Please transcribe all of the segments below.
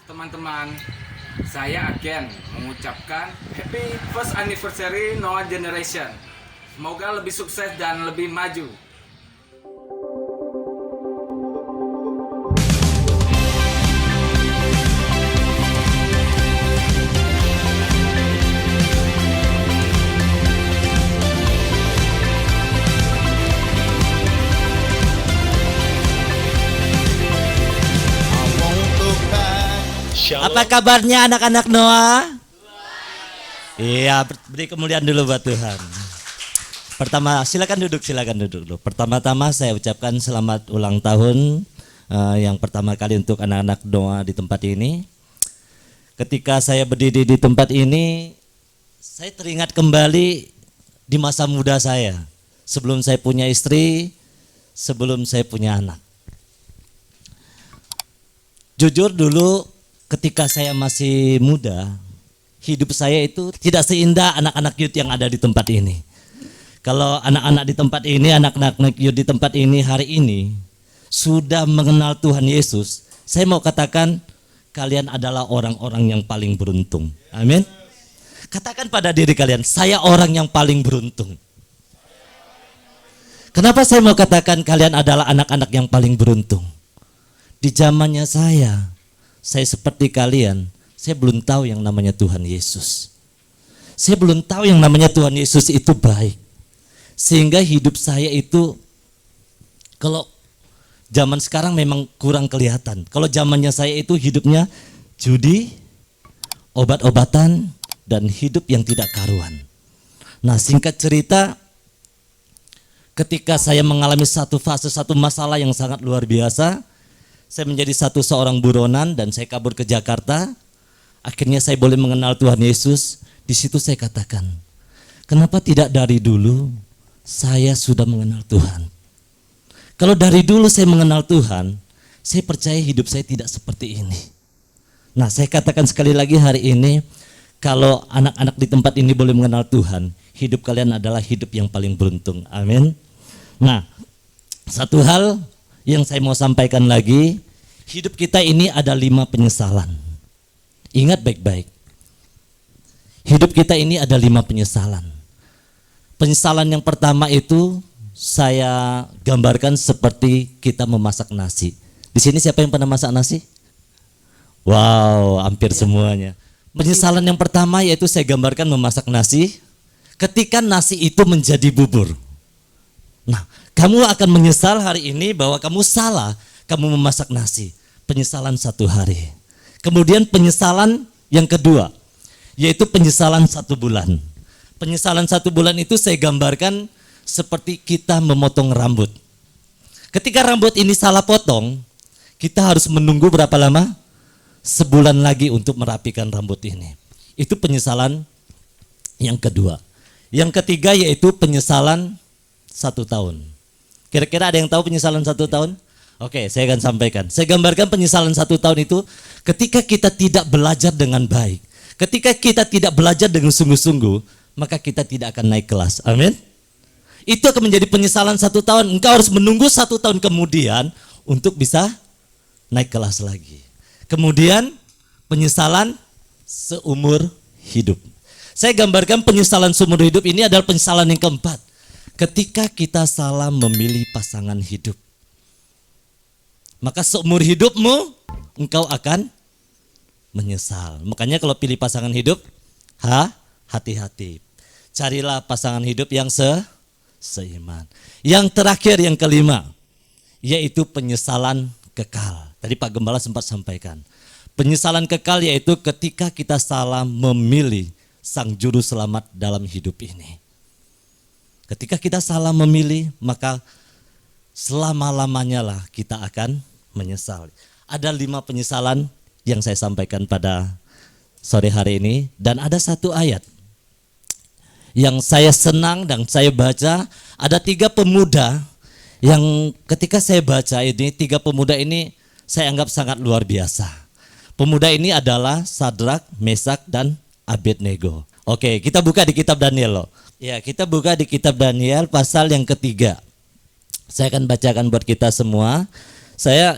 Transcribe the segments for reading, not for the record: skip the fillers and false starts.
Teman-teman, saya Agen mengucapkan Happy First Anniversary Noah Generation. Semoga lebih sukses dan lebih maju. Apa kabarnya anak-anak Noah? Iya, beri kemuliaan dulu buat Tuhan. Pertama, silakan duduk dulu. Pertama-tama saya ucapkan selamat ulang tahun yang pertama kali untuk anak-anak Noah di tempat ini. Ketika saya berdiri di tempat ini, saya teringat kembali di masa muda saya. Sebelum saya punya istri, sebelum saya punya anak. Jujur dulu ketika saya masih muda, hidup saya itu tidak seindah anak-anak youth yang ada di tempat ini. Kalau anak-anak di tempat ini, anak-anak youth di tempat ini hari ini sudah mengenal Tuhan Yesus, saya mau katakan kalian adalah orang-orang yang paling beruntung. Amin. Katakan pada diri kalian, saya orang yang paling beruntung. Kenapa saya mau katakan kalian adalah anak-anak yang paling beruntung? Di zamannya saya seperti kalian, saya belum tahu yang namanya Tuhan Yesus. Saya belum tahu yang namanya Tuhan Yesus itu baik. Sehingga hidup saya itu, kalau zaman sekarang memang kurang kelihatan. Kalau zamannya saya itu hidupnya judi, obat-obatan, dan hidup yang tidak karuan. Nah, singkat cerita, ketika saya mengalami satu fase, satu masalah yang sangat luar biasa, saya menjadi seorang buronan dan saya kabur ke Jakarta. Akhirnya saya boleh mengenal Tuhan Yesus. Di situ saya katakan, kenapa tidak dari dulu saya sudah mengenal Tuhan? Kalau dari dulu saya mengenal Tuhan, saya percaya hidup saya tidak seperti ini. Nah, saya katakan sekali lagi hari ini, kalau anak-anak di tempat ini boleh mengenal Tuhan, hidup kalian adalah hidup yang paling beruntung. Amin. Nah, satu hal yang saya mau sampaikan lagi, hidup kita ini ada 5 penyesalan. Ingat baik-baik. Hidup kita ini ada 5 penyesalan. Penyesalan yang pertama itu saya gambarkan seperti kita memasak nasi. Di sini siapa yang pernah masak nasi? Wow, hampir semuanya. Penyesalan yang pertama yaitu saya gambarkan memasak nasi ketika nasi itu menjadi bubur. Nah, kamu akan menyesal hari ini bahwa kamu salah, kamu memasak nasi. Penyesalan 1 hari. Kemudian penyesalan yang kedua, yaitu penyesalan 1 bulan. Penyesalan 1 bulan itu saya gambarkan seperti kita memotong rambut. Ketika rambut ini salah potong, kita harus menunggu berapa lama? Sebulan lagi untuk merapikan rambut ini. Itu penyesalan yang kedua. Yang ketiga yaitu penyesalan 1 tahun. Kira-kira ada yang tahu penyesalan 1 tahun? Oke, saya akan sampaikan. Saya gambarkan penyesalan 1 tahun itu ketika kita tidak belajar dengan baik. Ketika kita tidak belajar dengan sungguh-sungguh, maka kita tidak akan naik kelas. Amin. Itu akan menjadi penyesalan 1 tahun. Engkau harus menunggu 1 tahun kemudian untuk bisa naik kelas lagi. Kemudian penyesalan seumur hidup. Saya gambarkan penyesalan seumur hidup ini adalah penyesalan yang keempat. Ketika kita salah memilih pasangan hidup, maka seumur hidupmu engkau akan menyesal. Makanya kalau pilih pasangan hidup, hati-hati. Carilah pasangan hidup yang seiman. Yang terakhir, yang kelima, yaitu penyesalan kekal. Tadi Pak Gembala sempat sampaikan. Penyesalan kekal yaitu ketika kita salah memilih Sang Juru Selamat dalam hidup ini. Ketika kita salah memilih, maka selama-lamanya lah kita akan menyesal. Ada 5 penyesalan yang saya sampaikan pada sore hari ini. Dan ada 1 ayat yang saya senang dan saya baca. Ada 3 pemuda yang ketika saya baca ini, 3 pemuda ini saya anggap sangat luar biasa. Pemuda ini adalah Sadrak, Mesak, dan Abednego. Oke, kita buka di kitab Daniel loh. Ya, kita buka di kitab Daniel pasal yang ketiga. Saya akan bacakan buat kita semua.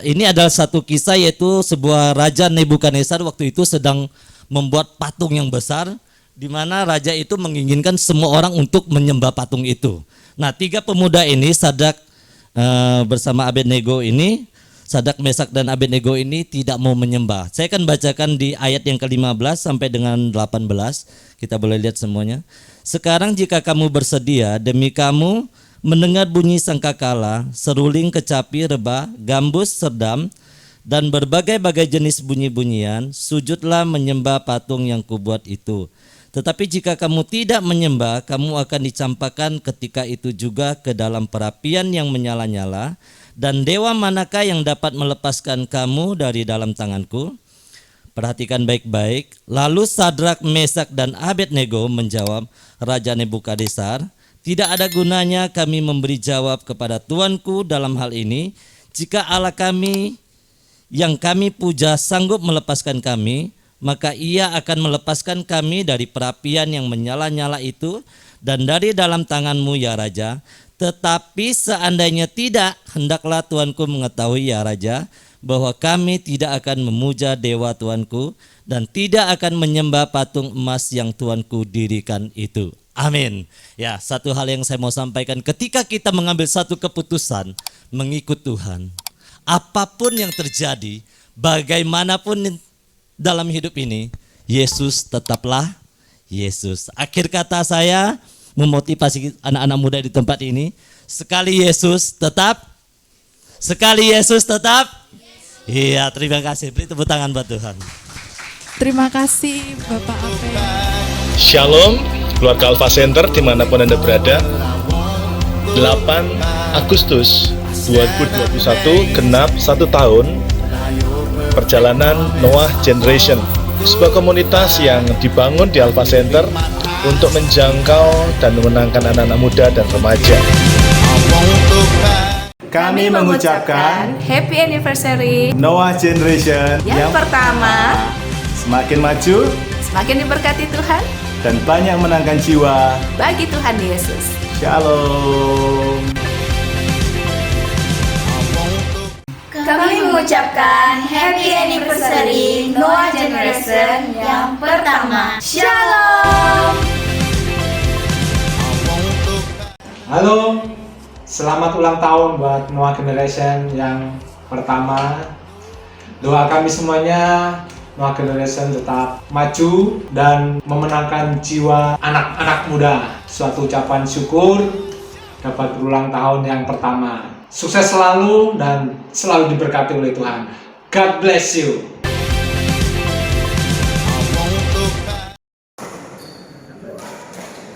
Ini adalah satu kisah, yaitu sebuah raja Nebukadnezar waktu itu sedang membuat patung yang besar, di mana raja itu menginginkan semua orang untuk menyembah patung itu. Nah, 3 pemuda ini, Sadrak bersama Abednego ini, Sadrak, Mesak dan Abednego ini tidak mau menyembah. Saya akan bacakan di ayat yang ke-15 sampai dengan 18. Kita boleh lihat semuanya. Sekarang jika kamu bersedia, demi kamu mendengar bunyi sangkakala, seruling, kecapi, rebah, gambus, serdam, dan berbagai-bagai jenis bunyi-bunyian, sujudlah menyembah patung yang kubuat itu. Tetapi jika kamu tidak menyembah, kamu akan dicampakkan ketika itu juga ke dalam perapian yang menyala-nyala. Dan dewa manakah yang dapat melepaskan kamu dari dalam tanganku? Perhatikan baik-baik. Lalu Sadrak, Mesak dan Abednego menjawab Raja Nebukadnezar, tidak ada gunanya kami memberi jawab kepada Tuanku dalam hal ini. Jika Allah kami yang kami puja sanggup melepaskan kami, maka ia akan melepaskan kami dari perapian yang menyala-nyala itu dan dari dalam tanganmu ya Raja. Tetapi seandainya tidak, hendaklah Tuanku mengetahui ya Raja, bahwa kami tidak akan memuja dewa Tuanku dan tidak akan menyembah patung emas yang Tuanku dirikan itu. Amin. Ya, satu hal yang saya mau sampaikan, ketika kita mengambil satu keputusan mengikut Tuhan, apapun yang terjadi, bagaimanapun dalam hidup ini, Yesus tetaplah Yesus. Akhir kata saya memotivasi anak-anak muda di tempat ini, sekali Yesus tetap. Iya, terima kasih. Beri tepuk tangan buat Tuhan. Terima kasih Bapak Ape. Shalom, keluarga Alpha Center dimanapun Anda berada. 8 Agustus 2021 genap 1 tahun perjalanan Noah Generation, sebuah komunitas yang dibangun di Alpha Center untuk menjangkau dan memenangkan anak-anak muda dan remaja. Kami mengucapkan Happy Anniversary Noah Generation yang pertama, semakin maju semakin diberkati Tuhan dan banyak menangkan jiwa. bagi Tuhan Yesus. Shalom. Kami mengucapkan Happy Anniversary Noah Generation yang pertama. Shalom. Halo, selamat ulang tahun buat Noah Generation yang pertama. Doa kami semuanya, Noah Generation tetap maju dan memenangkan jiwa anak-anak muda. Suatu ucapan syukur dapat berulang tahun yang pertama. Sukses selalu dan selalu diberkati oleh Tuhan. God bless you.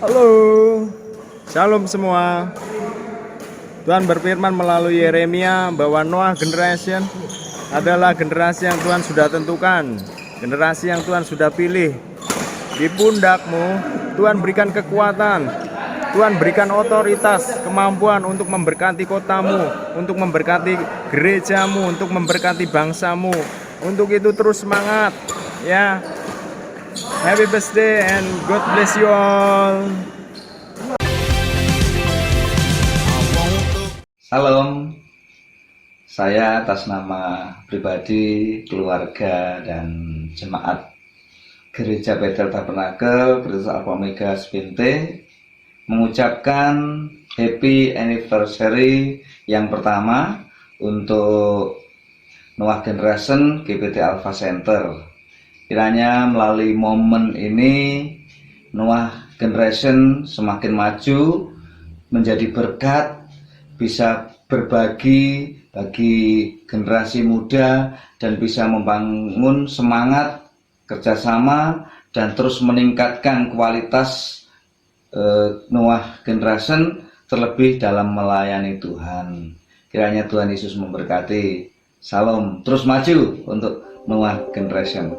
Halo, shalom semua. Tuhan berfirman melalui Yeremia bahwa Noah Generation adalah generasi yang Tuhan sudah tentukan, generasi yang Tuhan sudah pilih. Di pundakmu Tuhan berikan kekuatan, Tuhan berikan otoritas, kemampuan untuk memberkati kotamu, untuk memberkati gerejamu, untuk memberkati bangsamu. Untuk itu terus semangat ya. Happy birthday and God bless you all. Salam, saya atas nama pribadi, keluarga, dan jemaat Gereja Bethel Tabernakel, Gereja Alpha Omega Spinte mengucapkan Happy Anniversary yang pertama untuk Noah Generation GBT Alpha Center. Kiranya melalui momen ini Noah Generation semakin maju, menjadi berkat, bisa berbagi bagi generasi muda dan bisa membangun semangat kerjasama dan terus meningkatkan kualitas Noah Generation, terlebih dalam melayani Tuhan. Kiranya Tuhan Yesus memberkati. Salam, terus maju untuk Noah Generation.